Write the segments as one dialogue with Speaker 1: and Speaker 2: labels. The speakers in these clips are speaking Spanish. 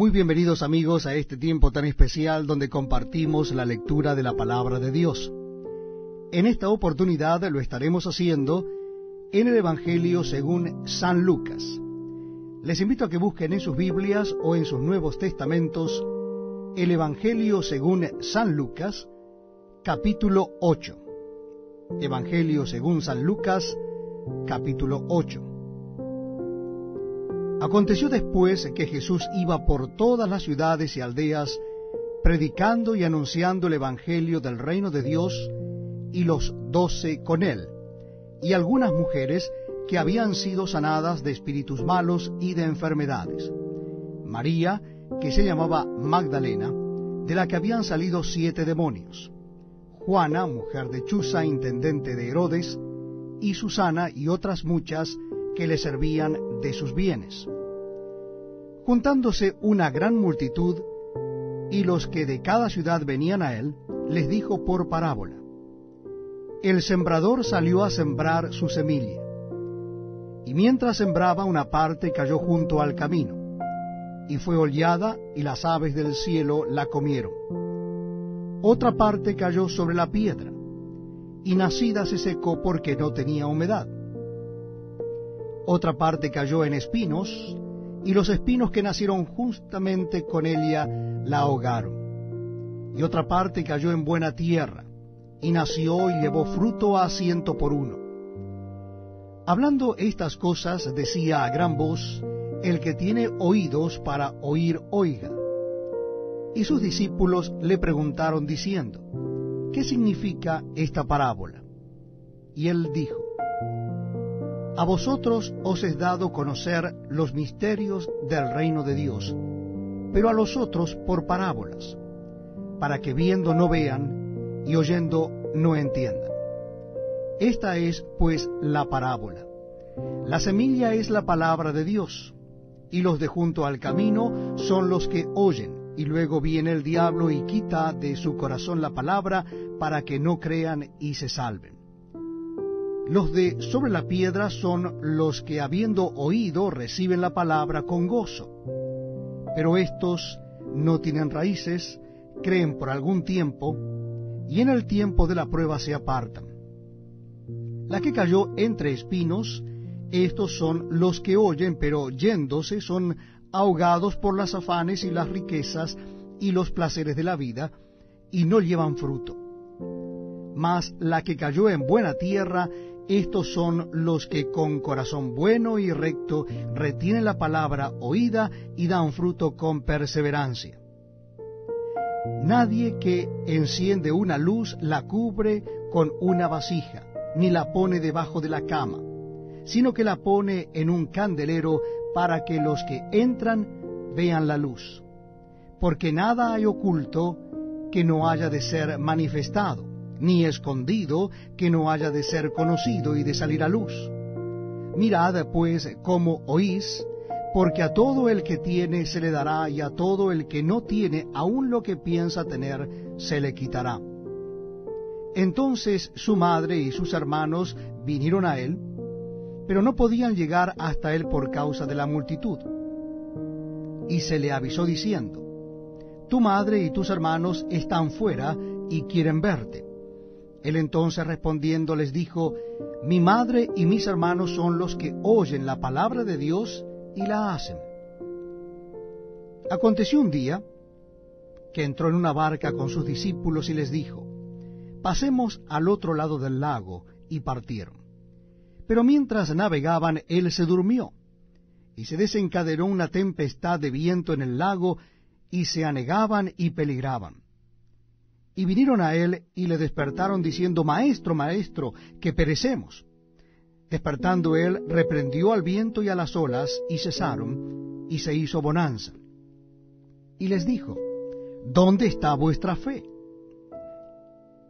Speaker 1: Muy bienvenidos amigos a este tiempo tan especial donde compartimos la lectura de la Palabra de Dios. En esta oportunidad lo estaremos haciendo en el Evangelio según San Lucas. Les invito a que busquen en sus Biblias o en sus Nuevos Testamentos el Evangelio según San Lucas, capítulo 8. Evangelio según San Lucas, capítulo 8. Aconteció después que Jesús iba por todas las ciudades y aldeas, predicando y anunciando el Evangelio del reino de Dios, y los 12 con él, y algunas mujeres que habían sido sanadas de espíritus malos y de enfermedades. María, que se llamaba Magdalena, de la que habían salido 7 demonios. Juana, mujer de Chuza, intendente de Herodes, y Susana y otras muchas que le servían de sus bienes. Juntándose una gran multitud, y los que de cada ciudad venían a él, les dijo por parábola: El sembrador salió a sembrar su semilla, y mientras sembraba una parte cayó junto al camino, y fue hollada, y las aves del cielo la comieron. Otra parte cayó sobre la piedra, y nacida se secó porque no tenía humedad. Otra parte cayó en espinos, y los espinos que nacieron justamente con ella la ahogaron. Y otra parte cayó en buena tierra, y nació y llevó fruto a 100 por 1. Hablando estas cosas, decía a gran voz: El que tiene oídos para oír, oiga. Y sus discípulos le preguntaron diciendo: ¿Qué significa esta parábola? Y él dijo: A vosotros os es dado conocer los misterios del reino de Dios, pero a los otros por parábolas, para que viendo no vean, y oyendo no entiendan. Esta es, pues, la parábola. La semilla es la palabra de Dios, y los de junto al camino son los que oyen, y luego viene el diablo y quita de su corazón la palabra, para que no crean y se salven. Los de sobre la piedra son los que, habiendo oído, reciben la palabra con gozo. Pero estos no tienen raíces, creen por algún tiempo, y en el tiempo de la prueba se apartan. La que cayó entre espinos, estos son los que oyen, pero yéndose son ahogados por las afanes y las riquezas y los placeres de la vida, y no llevan fruto. Mas la que cayó en buena tierra, estos son los que con corazón bueno y recto retienen la palabra oída y dan fruto con perseverancia. Nadie que enciende una luz la cubre con una vasija, ni la pone debajo de la cama, sino que la pone en un candelero para que los que entran vean la luz. Porque nada hay oculto que no haya de ser manifestado, ni escondido que no haya de ser conocido y de salir a luz. Mirad, pues, cómo oís, porque a todo el que tiene se le dará, y a todo el que no tiene, aun lo que piensa tener, se le quitará. Entonces su madre y sus hermanos vinieron a él, pero no podían llegar hasta él por causa de la multitud. Y se le avisó diciendo: Tu madre y tus hermanos están fuera y quieren verte. Él entonces respondiendo les dijo: Mi madre y mis hermanos son los que oyen la palabra de Dios y la hacen. Aconteció un día que entró en una barca con sus discípulos y les dijo: Pasemos al otro lado del lago, y partieron. Pero mientras navegaban, él se durmió, y se desencadenó una tempestad de viento en el lago, y se anegaban y peligraban. Y vinieron a él y le despertaron diciendo: Maestro, maestro, que perecemos. Despertando él, reprendió al viento y a las olas, y cesaron, y se hizo bonanza. Y les dijo: ¿Dónde está vuestra fe?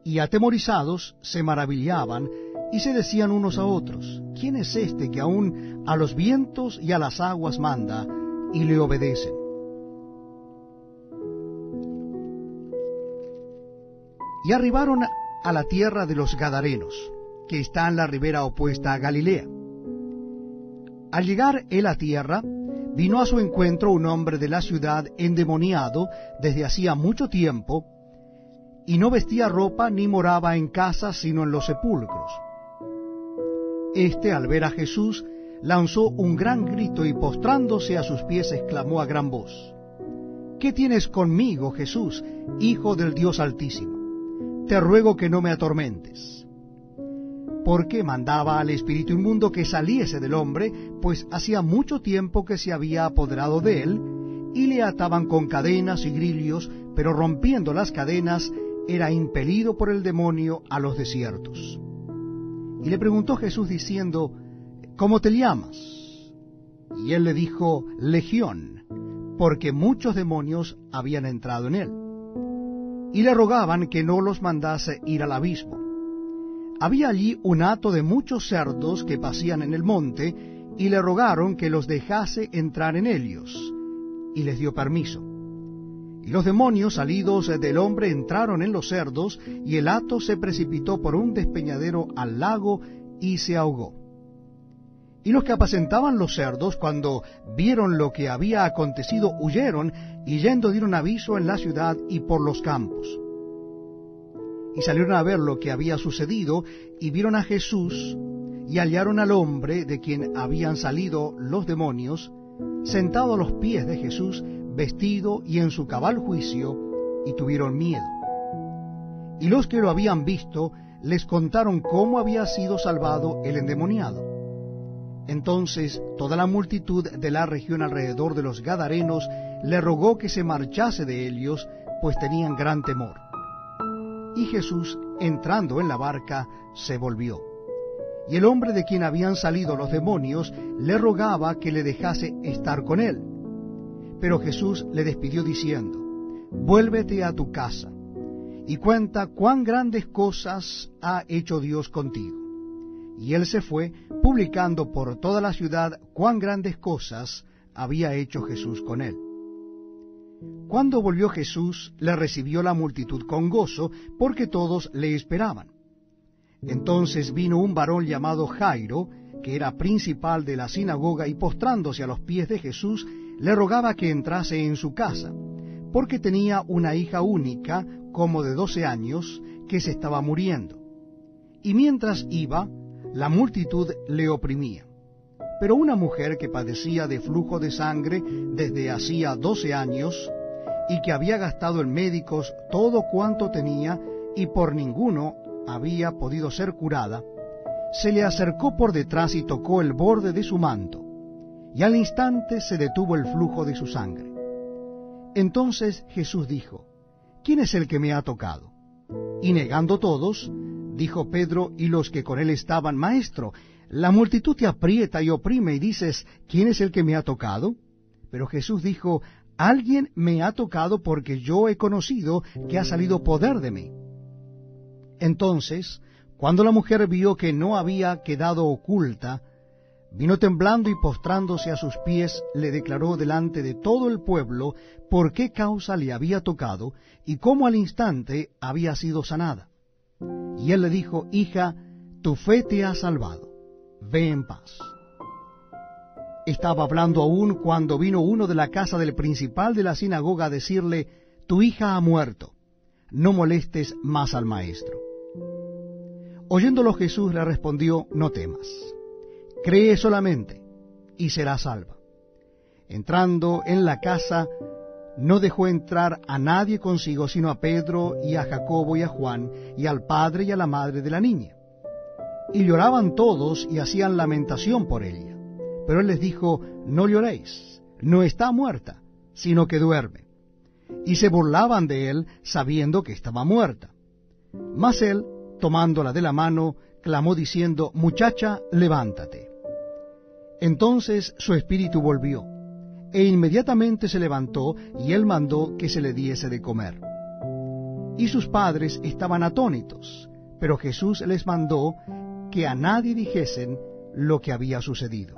Speaker 1: Y atemorizados se maravillaban, y se decían unos a otros: ¿Quién es este que aun a los vientos y a las aguas manda, y le obedecen? Y arribaron a la tierra de los Gadarenos, que está en la ribera opuesta a Galilea. Al llegar él a tierra, vino a su encuentro un hombre de la ciudad endemoniado desde hacía mucho tiempo, y no vestía ropa ni moraba en casa sino en los sepulcros. Este, al ver a Jesús, lanzó un gran grito y postrándose a sus pies exclamó a gran voz: ¿Qué tienes conmigo, Jesús, Hijo del Dios Altísimo? Te ruego que no me atormentes. Porque mandaba al espíritu inmundo que saliese del hombre, pues hacía mucho tiempo que se había apoderado de él, y le ataban con cadenas y grillos, pero rompiendo las cadenas, era impelido por el demonio a los desiertos. Y le preguntó Jesús diciendo: ¿Cómo te llamas? Y él le dijo: Legión, porque muchos demonios habían entrado en él. Y le rogaban que no los mandase ir al abismo. Había allí un hato de muchos cerdos que pasían en el monte, y le rogaron que los dejase entrar en ellos, y les dio permiso. Y los demonios salidos del hombre entraron en los cerdos, y el hato se precipitó por un despeñadero al lago y se ahogó. Y los que apacentaban los cerdos, cuando vieron lo que había acontecido, huyeron, y yendo dieron aviso en la ciudad y por los campos. Y salieron a ver lo que había sucedido, y vieron a Jesús, y hallaron al hombre de quien habían salido los demonios, sentado a los pies de Jesús, vestido y en su cabal juicio, y tuvieron miedo. Y los que lo habían visto les contaron cómo había sido salvado el endemoniado. Entonces toda la multitud de la región alrededor de los Gadarenos le rogó que se marchase de ellos, pues tenían gran temor. Y Jesús, entrando en la barca, se volvió. Y el hombre de quien habían salido los demonios le rogaba que le dejase estar con él. Pero Jesús le despidió diciendo: Vuélvete a tu casa, y cuenta cuán grandes cosas ha hecho Dios contigo. Y él se fue, publicando por toda la ciudad cuán grandes cosas había hecho Jesús con él. Cuando volvió Jesús, le recibió la multitud con gozo, porque todos le esperaban. Entonces vino un varón llamado Jairo, que era principal de la sinagoga, y postrándose a los pies de Jesús, le rogaba que entrase en su casa, porque tenía una hija única, como de 12 años, que se estaba muriendo. Y mientras iba, la multitud le oprimía. Pero una mujer que padecía de flujo de sangre desde hacía 12 años, y que había gastado en médicos todo cuanto tenía, y por ninguno había podido ser curada, se le acercó por detrás y tocó el borde de su manto, y al instante se detuvo el flujo de su sangre. Entonces Jesús dijo: ¿Quién es el que me ha tocado? Y negando todos, dijo Pedro y los que con él estaban: Maestro, la multitud te aprieta y oprime, y dices: ¿Quién es el que me ha tocado? Pero Jesús dijo: Alguien me ha tocado, porque yo he conocido que ha salido poder de mí. Entonces, cuando la mujer vio que no había quedado oculta, vino temblando y postrándose a sus pies, le declaró delante de todo el pueblo por qué causa le había tocado y cómo al instante había sido sanada. Y él le dijo: Hija, tu fe te ha salvado, ve en paz. Estaba hablando aún cuando vino uno de la casa del principal de la sinagoga a decirle: Tu hija ha muerto, no molestes más al maestro. Oyéndolo Jesús le respondió: No temas, cree solamente, y serás salva. Entrando en la casa, no dejó entrar a nadie consigo, sino a Pedro y a Jacobo y a Juan, y al padre y a la madre de la niña. Y lloraban todos y hacían lamentación por ella. Pero él les dijo: No lloréis, no está muerta, sino que duerme. Y se burlaban de él, sabiendo que estaba muerta. Mas él, tomándola de la mano, clamó diciendo: Muchacha, levántate. Entonces su espíritu volvió, e inmediatamente se levantó, y él mandó que se le diese de comer. Y sus padres estaban atónitos, pero Jesús les mandó que a nadie dijesen lo que había sucedido.